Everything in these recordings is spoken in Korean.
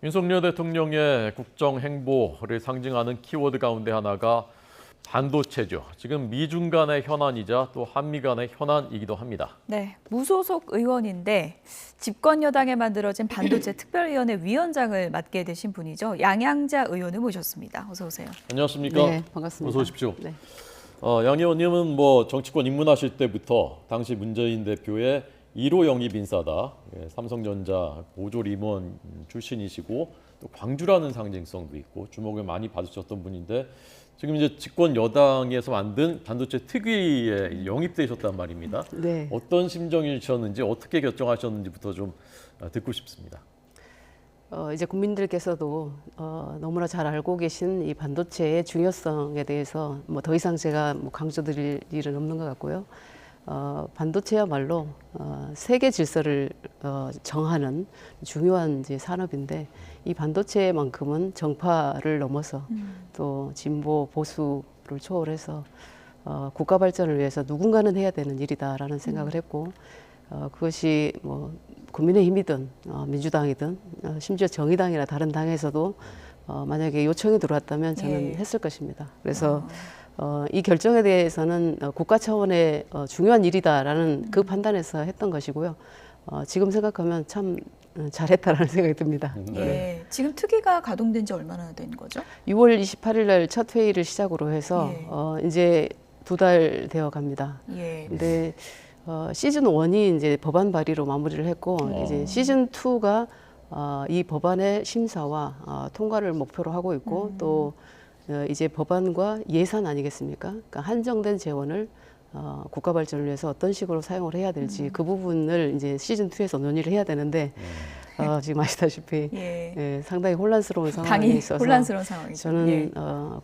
윤석열 대통령의 국정 행보를 상징하는 키워드 가운데 하나가 반도체죠. 지금 미중 간의 현안이자 또 한미 간의 현안이기도 합니다. 네, 무소속 의원인데 집권 여당에 만들어진 반도체 특별위원회 위원장을 맡게 되신 분이죠. 양양자 의원을 모셨습니다. 어서 오세요. 안녕하십니까? 네, 반갑습니다. 어서 오십시오. 네. 양 의원님은 정치권 입문하실 때부터 당시 문재인 대표의 1호 영입 인사다. 삼성전자 보조 임원 출신이시고 또 광주라는 상징성도 있고 주목을 많이 받으셨던 분인데 지금 이제 집권 여당에서 만든 반도체 특위에 영입되셨단 말입니다. 네. 어떤 심정이셨는지 어떻게 결정하셨는지부터 좀 듣고 싶습니다. 이제 국민들께서도 너무나 잘 알고 계신 이 반도체의 중요성에 대해서 더 이상 제가 강조드릴 일은 없는 것 같고요. 반도체야말로 세계 질서를 정하는 중요한 이제 산업인데 이 반도체만큼은 정파를 넘어서 또 진보 보수를 초월해서 국가 발전을 위해서 누군가는 해야 되는 일이다라는 생각을 했고 그것이 국민의힘이든 민주당이든 심지어 정의당이나 다른 당에서도 만약에 요청이 들어왔다면 저는 했을 것입니다. 그래서 이 결정에 대해서는 국가 차원의 중요한 일이다라는 그 판단에서 했던 것이고요. 지금 생각하면 참 잘했다라는 생각이 듭니다. 예, 지금 특위가 가동된 지 얼마나 된 거죠? 6월 28일 날 첫 회의를 시작으로 해서 이제 2달 되어 갑니다. 예. 근데 시즌 1이 이제 법안 발의로 마무리를 했고 이제 시즌 2가 이 법안의 심사와 통과를 목표로 하고 있고 또 이제 법안과 예산 아니겠습니까? 그러니까 한정된 재원을 국가 발전을 위해서 어떤 식으로 사용을 해야 될지 그 부분을 이제 시즌 2에서 논의를 해야 되는데 지금 아시다시피 상당히 혼란스러운 상황이 있어서 혼란스러운 상황이죠. 저는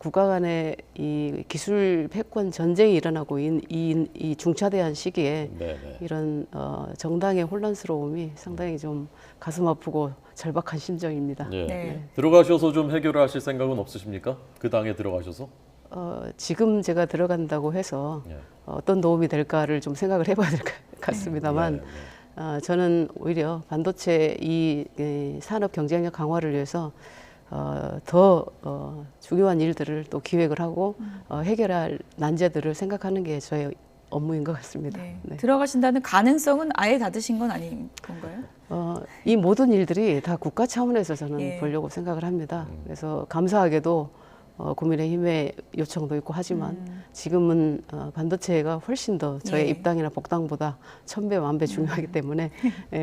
국가 간의 이 기술 패권 전쟁이 일어나고 이 중차대한 시기에 이런 정당의 혼란스러움이 상당히 좀 가슴 아프고 절박한 심정입니다. 들어가셔서 좀 해결을 하실 생각은 없으십니까? 그 당에 들어가셔서? 지금 제가 들어간다고 해서 어떤 도움이 될까를 좀 생각을 해봐야 될 것 같습니다만 저는 오히려 반도체 이 산업 경쟁력 강화를 위해서 더 중요한 일들을 또 기획을 하고 해결할 난제들을 생각하는 게 저의 업무인 것 같습니다. 네. 들어가신다는 가능성은 아예 닫으신 건 아닌 건가요? 이 모든 일들이 다 국가 차원에서 저는 보려고 생각을 합니다. 그래서 감사하게도 국민의힘의 요청도 있고 하지만 지금은 반도체가 훨씬 더 저의 입당이나 복당보다 1000배, 1000배 중요하기 때문에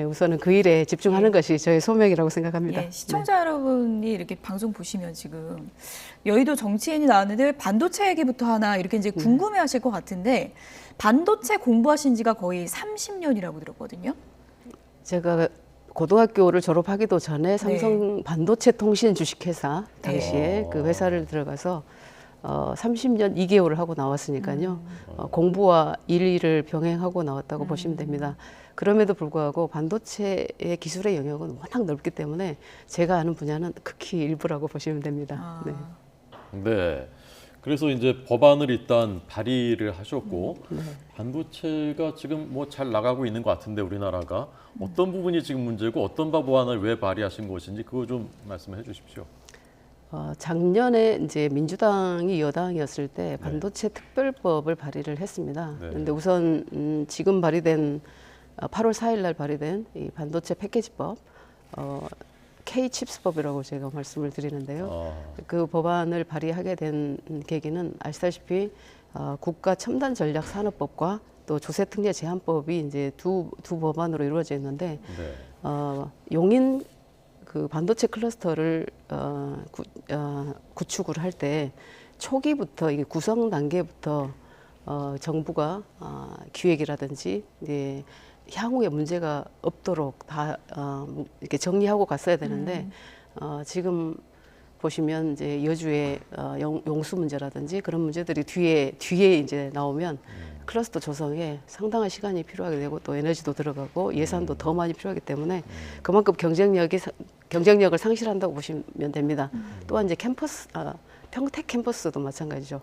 우선은 그 일에 집중하는 것이 저의 소명이라고 생각합니다. 시청자 여러분이 이렇게 방송 보시면 지금 여의도 정치인이 나왔는데 왜 반도체 얘기부터 하나 이렇게 이제 궁금해하실 것 같은데 반도체 공부하신 지가 거의 30년이라고 들었거든요. 제가 고등학교를 졸업하기도 전에 삼성 반도체 통신 주식회사 당시에 그 회사를 들어가서 30년 2개월을 하고 나왔으니까요. 공부와 일을 병행하고 나왔다고 보시면 됩니다. 그럼에도 불구하고 반도체의 기술의 영역은 워낙 넓기 때문에 제가 아는 분야는 극히 일부라고 보시면 됩니다. 네. 그래서 이제 법안을 일단 발의를 하셨고 반도체가 지금 잘 나가고 있는 것 같은데 우리나라가 어떤 부분이 지금 문제고 어떤 법안을 왜 발의하신 것인지 그거 좀 말씀해 주십시오. 작년에 이제 민주당이 여당이었을 때 반도체 특별법을 발의를 했습니다. 그런데 우선 지금 발의된 8월 4일 날 발의된 이 반도체 패키지법 K-칩스법이라고 제가 말씀을 드리는데요. 그 법안을 발의하게 된 계기는 아시다시피 국가 첨단 전략 산업법과 또 조세 특례 제한법이 이제 두 법안으로 이루어져 있는데 용인 그 반도체 클러스터를 구축을 할 때 초기부터 이게 구성 단계부터 정부가 기획이라든지 이제 향후에 문제가 없도록 다 이렇게 정리하고 갔어야 되는데 지금 보시면 이제 여주의 용수 문제라든지 그런 문제들이 뒤에 이제 나오면 클러스터 조성에 상당한 시간이 필요하게 되고 또 에너지도 들어가고 예산도 더 많이 필요하기 때문에 그만큼 경쟁력을 상실한다고 보시면 됩니다. 또한 이제 평택 캠퍼스도 마찬가지죠.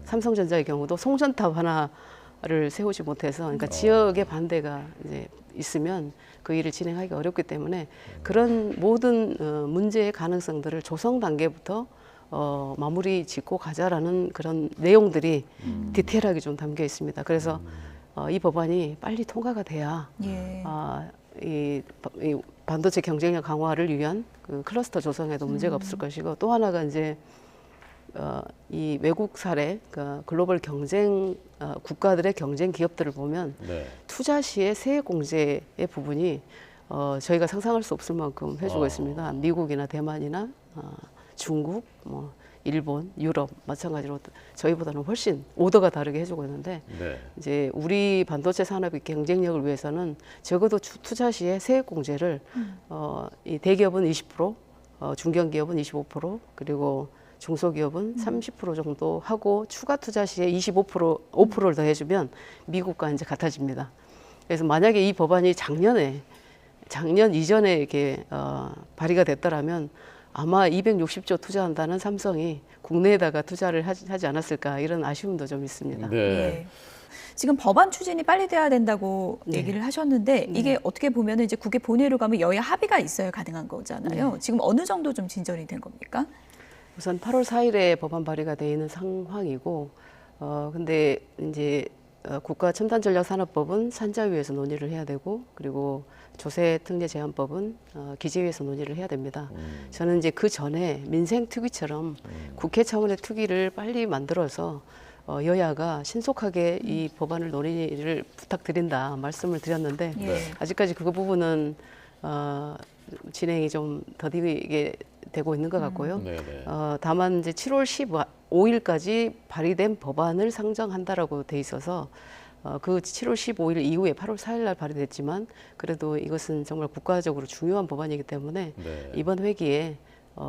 삼성전자의 경우도 송전탑 하나를 세우지 못해서 그러니까 지역의 반대가 이제 있으면 그 일을 진행하기가 어렵기 때문에 그런 모든 문제의 가능성들을 조성 단계부터 마무리 짓고 가자라는 그런 내용들이 디테일하게 좀 담겨 있습니다. 그래서 이 법안이 빨리 통과가 돼야 예. 이 반도체 경쟁력 강화를 위한 그 클러스터 조성에도 문제가 없을 것이고 또 하나가 이제 이 외국 사례, 그러니까 글로벌 경쟁 국가들의 경쟁 기업들을 보면 네. 투자 시에 세액 공제의 부분이 저희가 상상할 수 없을 만큼 해주고 있습니다. 미국이나 대만이나 중국, 뭐 일본, 유럽 마찬가지로 저희보다는 훨씬 오더가 다르게 해주고 있는데 네. 이제 우리 반도체 산업의 경쟁력을 위해서는 적어도 투자 시에 세액 공제를 이 대기업은 20%, 중견기업은 25%, 그리고 중소기업은 30% 정도 하고 추가 투자 시에 5%를 더 해주면 미국과 이제 같아집니다. 그래서 만약에 이 법안이 작년 이전에 이렇게 발의가 됐더라면 아마 260조 투자한다는 삼성이 국내에다가 투자를 하지 않았을까 이런 아쉬움도 좀 있습니다. 네. 예. 지금 법안 추진이 빨리 돼야 된다고 네. 얘기를 하셨는데 이게 어떻게 보면 이제 국회 본회의로 가면 여야 합의가 있어야 가능한 거잖아요. 지금 어느 정도 좀 진전이 된 겁니까? 우선 8월 4일에 법안 발의가 돼 있는 상황이고, 근데 이제 국가첨단전략산업법은 산자위에서 논의를 해야 되고, 그리고 조세특례제한법은 기재위에서 논의를 해야 됩니다. 저는 이제 그 전에 민생 특위처럼 국회 차원의 특위를 빨리 만들어서 여야가 신속하게 이 법안을 논의를 부탁드린다 말씀을 드렸는데 예. 아직까지 그 부분은 진행이 좀 더디게 되고 있는 것 같고요. 네네. 다만 이제 7월 15일까지 발의된 법안을 상정한다라고 돼 있어서 그 7월 15일 이후에 8월 4일 날 발의됐지만 그래도 이것은 정말 국가적으로 중요한 법안이기 때문에 네. 이번 회기에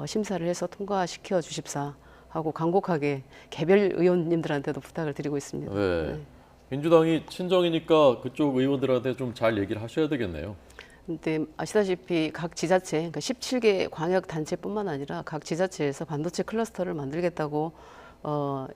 심사를 해서 통과시켜 주십사 하고 간곡하게 개별 의원님들한테도 부탁을 드리고 있습니다. 네. 민주당이 친정이니까 그쪽 의원들한테 좀 잘 얘기를 하셔야 되겠네요. 근데 아시다시피 각 지자체, 그러니까 17개 광역 단체뿐만 아니라 각 지자체에서 반도체 클러스터를 만들겠다고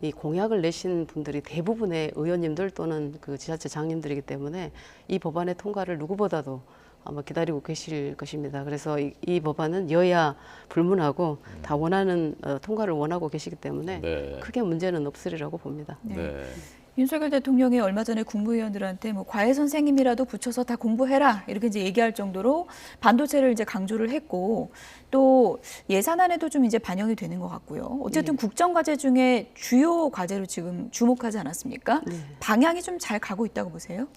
이 공약을 내신 분들이 대부분의 의원님들 또는 그 지자체 장님들이기 때문에 이 법안의 통과를 누구보다도 아마 기다리고 계실 것입니다. 그래서 이 법안은 여야 불문하고 다 원하는 통과를 원하고 계시기 때문에 네. 크게 문제는 없으리라고 봅니다. 네. 네. 윤석열 대통령이 얼마 전에 국무위원들한테 뭐 과외 선생님이라도 붙여서 다 공부해라 이렇게 이제 얘기할 정도로 반도체를 이제 강조를 했고 또 예산안에도 좀 이제 반영이 되는 것 같고요. 어쨌든 국정 과제 중에 주요 과제로 지금 주목하지 않았습니까? 네. 방향이 좀 잘 가고 있다고 보세요?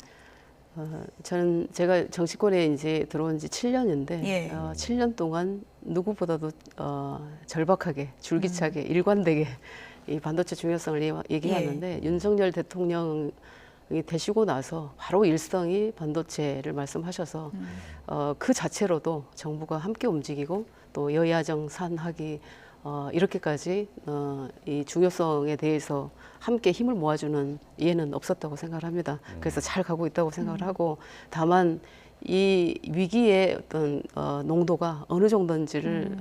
저는 제가 정치권에 이제 들어온 지 7년인데 예. 7년 동안 누구보다도 절박하게 줄기차게 일관되게 이 반도체 중요성을 얘기하는데 윤석열 대통령이 되시고 나서 바로 일성이 반도체를 말씀하셔서 그 자체로도 정부가 함께 움직이고 또 여야정 산하기 이렇게까지 이 중요성에 대해서 함께 힘을 모아주는 예는 없었다고 생각을 합니다. 그래서 잘 가고 있다고 생각을 하고 다만 이 위기의 어떤 농도가 어느 정도인지를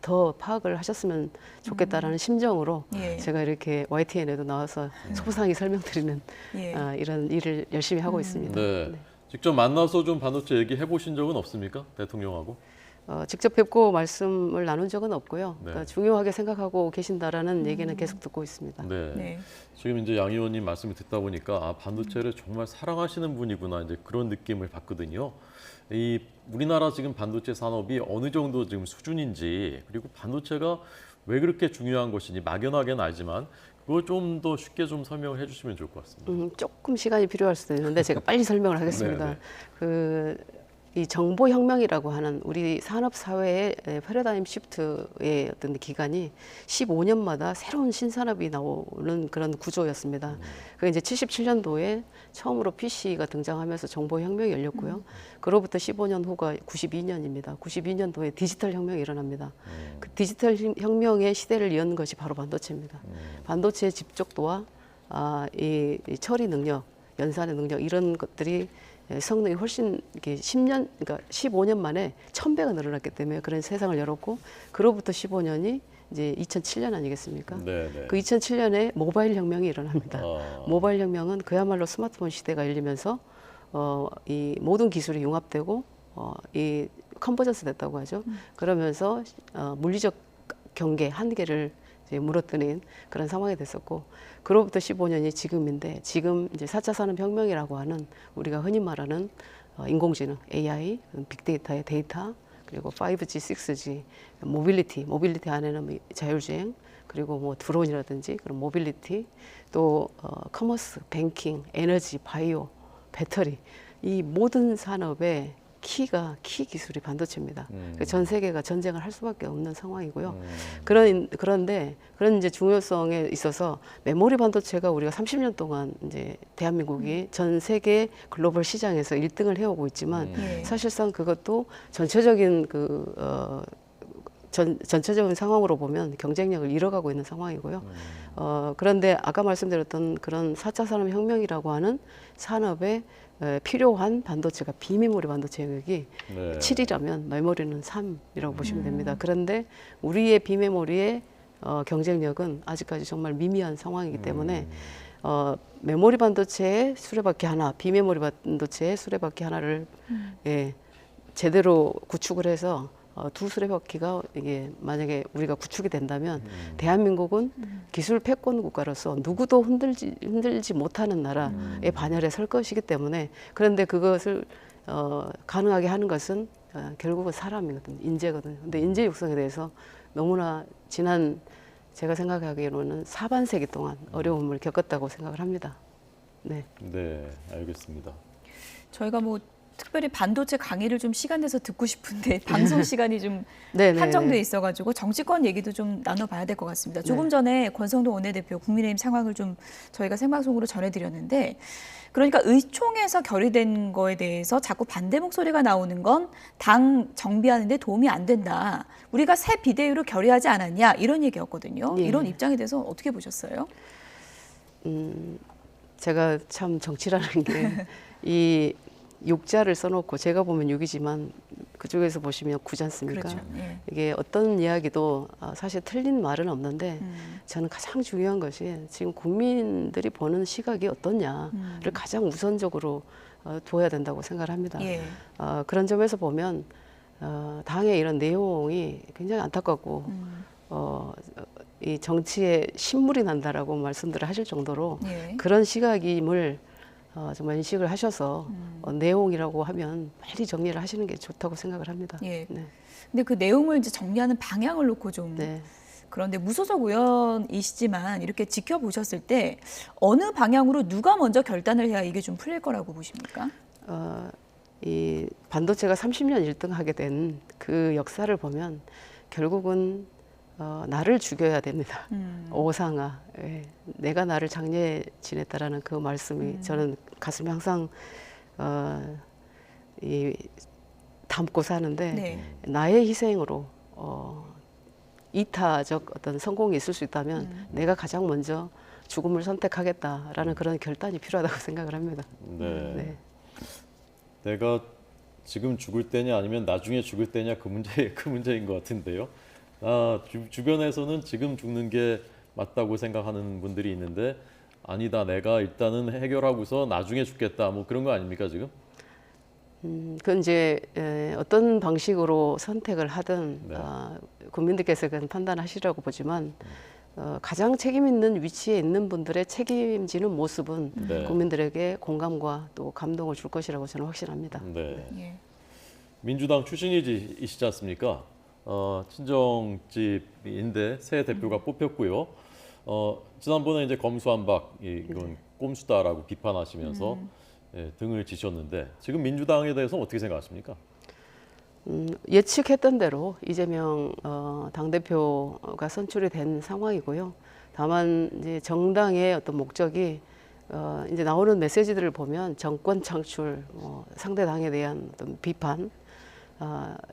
더 파악을 하셨으면 좋겠다라는 심정으로 예. 제가 이렇게 YTN에도 나와서 소상히 설명드리는 예. 이런 일을 열심히 하고 있습니다. 네. 직접 만나서 좀 반도체 얘기해 보신 적은 없습니까? 대통령하고? 직접 뵙고 말씀을 나눈 적은 없고요. 네. 그러니까 중요하게 생각하고 계신다라는 얘기는 계속 듣고 있습니다. 네. 네. 지금 이제 양 의원님 말씀을 듣다 보니까 아, 반도체를 정말 사랑하시는 분이구나 이제 그런 느낌을 받거든요. 이 우리나라 지금 반도체 산업이 어느 정도 지금 수준인지 그리고 반도체가 왜 그렇게 중요한 것인지 막연하게는 알지만 그걸 좀 더 쉽게 좀 설명을 해주시면 좋을 것 같습니다. 조금 시간이 필요할 수도 있는데 제가 빨리 설명을 하겠습니다. 네, 이 정보혁명이라고 하는 우리 산업사회의 패러다임 시프트의 어떤 기간이 15년마다 새로운 신산업이 나오는 그런 구조였습니다. 그게 이제 77년도에 처음으로 PC가 등장하면서 정보혁명이 열렸고요. 그로부터 15년 후가 92년입니다. 92년도에 디지털 혁명이 일어납니다. 그 디지털 혁명의 시대를 연 것이 바로 반도체입니다. 반도체의 집적도와 이 처리 능력, 연산의 능력 이런 것들이 성능이 훨씬 이렇게 10년, 그러니까 15년 만에 1000배가 늘어났기 때문에 그런 세상을 열었고, 그로부터 15년이 이제 2007년 아니겠습니까? 네네. 그 2007년에 모바일 혁명이 일어납니다. 모바일 혁명은 그야말로 스마트폰 시대가 열리면서 이 모든 기술이 융합되고 이 컨버전스 됐다고 하죠. 그러면서 물리적 경계 한계를 이제 무너뜨린 그런 상황이 됐었고, 그로부터 15년이 지금인데, 지금 이제 4차 산업혁명이라고 하는 우리가 흔히 말하는 인공지능, AI, 빅데이터의 데이터, 그리고 5G, 6G, 모빌리티 안에는 뭐 자율주행, 그리고 뭐 드론이라든지 그런 모빌리티, 또 커머스, 뱅킹, 에너지, 바이오, 배터리, 이 모든 산업의 키 기술이 반도체입니다. 전 세계가 전쟁을 할 수밖에 없는 상황이고요. 그런데 그런 이제 중요성에 있어서 메모리 반도체가 우리가 30년 동안 이제 대한민국이 전 세계 글로벌 시장에서 1등을 해오고 있지만 사실상 그것도 전체적인 전체적인 상황으로 보면 경쟁력을 잃어가고 있는 상황이고요. 그런데 아까 말씀드렸던 그런 4차 산업혁명이라고 하는 산업에 필요한 반도체가 비메모리 반도체 영역이 7이라면 메모리는 3이라고 보시면 됩니다. 그런데 우리의 비메모리의 경쟁력은 아직까지 정말 미미한 상황이기 때문에 메모리 반도체의 수레바퀴 하나, 비메모리 반도체의 수레바퀴 하나를 제대로 구축을 해서 두 수레바퀴가 이게 만약에 우리가 구축이 된다면 대한민국은 기술 패권 국가로서 누구도 흔들지 못하는 나라의 반열에 설 것이기 때문에, 그런데 그것을 가능하게 하는 것은 결국은 사람이거든요. 인재거든요. 근데 인재 육성에 대해서 너무나 제가 생각하기로는 4반세기 동안 어려움을 겪었다고 생각을 합니다. 네. 네, 알겠습니다. 저희가 뭐 특별히 반도체 강의를 좀 시간 내서 듣고 싶은데 방송 시간이 좀 네네. 한정돼 있어가지고 정치권 얘기도 좀 나눠봐야 될 것 같습니다. 조금 네. 전에 권성동 원내대표 국민의힘 상황을 좀 저희가 생방송으로 전해드렸는데, 그러니까 의총에서 결의된 거에 대해서 자꾸 반대 목소리가 나오는 건 당 정비하는데 도움이 안 된다. 우리가 새 비대위로 결의하지 않았냐, 이런 얘기였거든요. 예. 이런 입장에 대해서 어떻게 보셨어요? 제가 참 정치라는 게 이 육자를 써놓고, 제가 보면 6이지만 그쪽에서 보시면 9지 않습니까? 그렇죠. 예. 이게 어떤 이야기도 사실 틀린 말은 없는데 저는 가장 중요한 것이 지금 국민들이 보는 시각이 어떠냐를 가장 우선적으로 둬야 된다고 생각을 합니다. 예. 그런 점에서 보면 당의 이런 내용이 굉장히 안타깝고 이 정치에 신물이 난다라고 말씀들을 하실 정도로 예. 그런 시각임을 정말 인식을 하셔서 내용이라고 하면 빨리 정리를 하시는 게 좋다고 생각을 합니다. 예. 네. 근데 그 내용을 이제 정리하는 방향을 놓고 좀 네. 그런데 무소속 의원이시지만 이렇게 지켜보셨을 때 어느 방향으로 누가 먼저 결단을 해야 이게 좀 풀릴 거라고 보십니까? 이 반도체가 30년 1등하게 된 그 역사를 보면 결국은 나를 죽여야 됩니다. 오상아, 내가 나를 장례 지냈다라는 그 말씀이 저는 가슴에 항상 담고 사는데, 네. 나의 희생으로 이타적 어떤 성공이 있을 수 있다면 내가 가장 먼저 죽음을 선택하겠다라는 그런 결단이 필요하다고 생각을 합니다. 네. 네. 내가 지금 죽을 때냐 아니면 나중에 죽을 때냐, 그 문제인 것 같은데요. 주변에서는 지금 죽는 게 맞다고 생각하는 분들이 있는데, 아니다, 내가 일단은 해결하고서 나중에 죽겠다, 뭐 그런 거 아닙니까 지금? 그건 이제 어떤 방식으로 선택을 하든 네. 국민들께서 그건 판단하시라고 보지만 가장 책임 있는 위치에 있는 분들의 책임지는 모습은 네. 국민들에게 공감과 또 감동을 줄 것이라고 저는 확신합니다. 네. 예. 민주당 출신이시지 않습니까? 친정집인데 새 대표가 뽑혔고요. 지난번에 이제 검수완박, 이건 꼼수다라고 비판하시면서 등을 지셨는데, 지금 민주당에 대해서 어떻게 생각하십니까? 예측했던 대로 이재명 당대표가 선출이 된 상황이고요. 다만 이제 정당의 어떤 목적이 이제 나오는 메시지들을 보면 정권 창출, 상대 당에 대한 어떤 비판,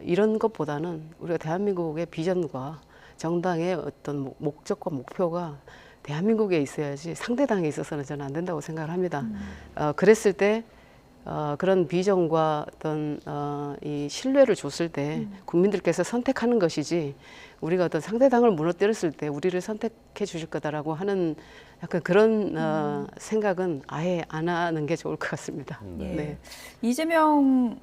이런 것보다는 우리가 대한민국의 비전과 정당의 어떤 목적과 목표가 대한민국에 있어야지 상대 당에 있어서는 저는 안 된다고 생각을 합니다. 그랬을 때 그런 비전과 어떤 이 신뢰를 줬을 때 국민들께서 선택하는 것이지 우리가 어떤 상대당을 무너뜨렸을 때 우리를 선택해 주실 거다라고 하는 약간 그런 생각은 아예 안 하는 게 좋을 것 같습니다. 예. 네. 이재명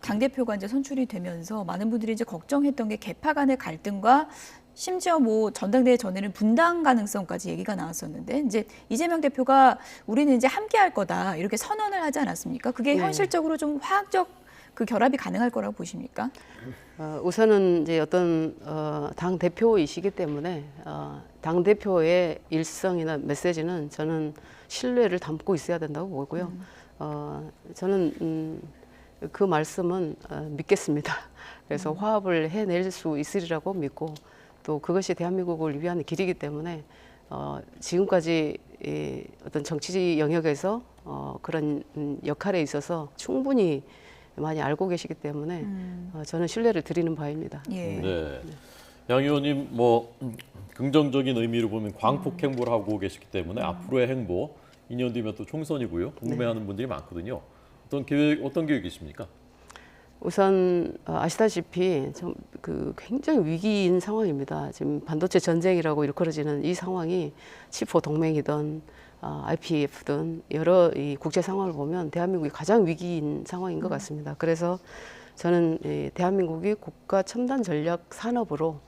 당대표가 이제 선출이 되면서 많은 분들이 이제 걱정했던 게 계파 간의 갈등과 심지어 뭐 전당대회 전에는 분당 가능성까지 얘기가 나왔었는데 이제 이재명 대표가 우리는 이제 함께 할 거다 이렇게 선언을 하지 않았습니까? 그게 네. 현실적으로 좀 화학적 그 결합이 가능할 거라고 보십니까? 우선은 이제 어떤 당 대표이시기 때문에 당 대표의 일성이나 메시지는 저는 신뢰를 담고 있어야 된다고 보고요. 저는 그 말씀은 믿겠습니다. 그래서 화합을 해낼 수 있으리라고 믿고 또 그것이 대한민국을 위한 길이기 때문에 지금까지 이 어떤 정치 영역에서 그런 역할에 있어서 충분히 많이 알고 계시기 때문에 저는 신뢰를 드리는 바입니다. 예. 네. 양 의원님 뭐 긍정적인 의미로 보면 광폭 행보를 하고 계시기 때문에 앞으로의 행보 2년 뒤면 또 총선이고요. 궁금해하는 분들이 많거든요. 어떤 계획이십니까? 우선 아시다시피 그 굉장히 위기인 상황입니다. 지금 반도체 전쟁이라고 일컬어지는 이 상황이 칩4 동맹이든 IPF든 여러 이 국제 상황을 보면 대한민국이 가장 위기인 상황인 것 같습니다. 그래서 저는 이 대한민국이 국가 첨단 전략 산업으로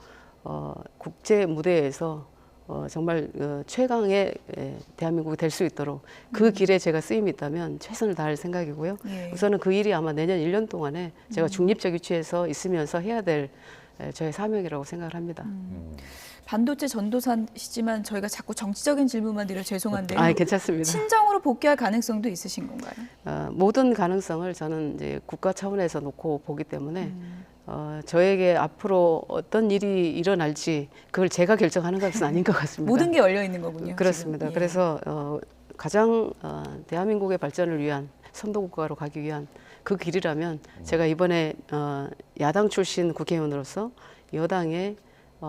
국제 무대에서 정말 최강의 대한민국이 될 수 있도록 그 길에 제가 쓰임이 있다면 최선을 다할 생각이고요. 예. 우선은 그 일이 아마 내년 1년 동안에 제가 중립적 위치에서 있으면서 해야 될 저의 사명이라고 생각을 합니다. 반도체 전도사시지만 저희가 자꾸 정치적인 질문만 드려 죄송한데요. 괜찮습니다. 친정으로 복귀할 가능성도 있으신 건가요? 모든 가능성을 저는 이제 국가 차원에서 놓고 보기 때문에 저에게 앞으로 어떤 일이 일어날지 그걸 제가 결정하는 것은 아닌 것 같습니다. 모든 게 열려 있는 거군요. 그렇습니다. 지금. 예. 그래서 가장 대한민국의 발전을 위한 선도국가로 가기 위한 그 길이라면 제가 이번에 야당 출신 국회의원으로서 여당의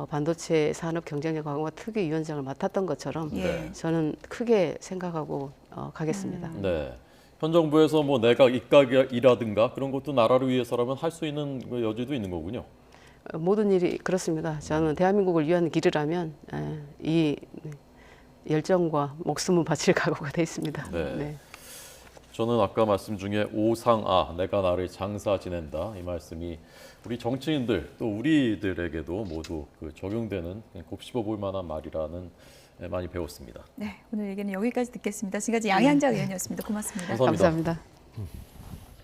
반도체 산업 경쟁력 강화 특위위원장을 맡았던 것처럼 예. 저는 크게 생각하고 가겠습니다. 네. 현 정부에서 뭐 내각 입각이라든가 그런 것도 나라를 위해서라면 할 수 있는 그 여지도 있는 거군요. 모든 일이 그렇습니다. 저는 대한민국을 위한 길이라면 이 열정과 목숨을 바칠 각오가 돼 있습니다. 네. 네. 저는 아까 말씀 중에 오상아 내가 나를 장사 지낸다 이 말씀이 우리 정치인들 또 우리들에게도 모두 그 적용되는 곱씹어 볼 만한 말이라는 많이 배웠습니다. 네, 오늘 얘기는 여기까지 듣겠습니다. 지금까지 양양자 의원이었습니다. 고맙습니다. 감사합니다. 감사합니다.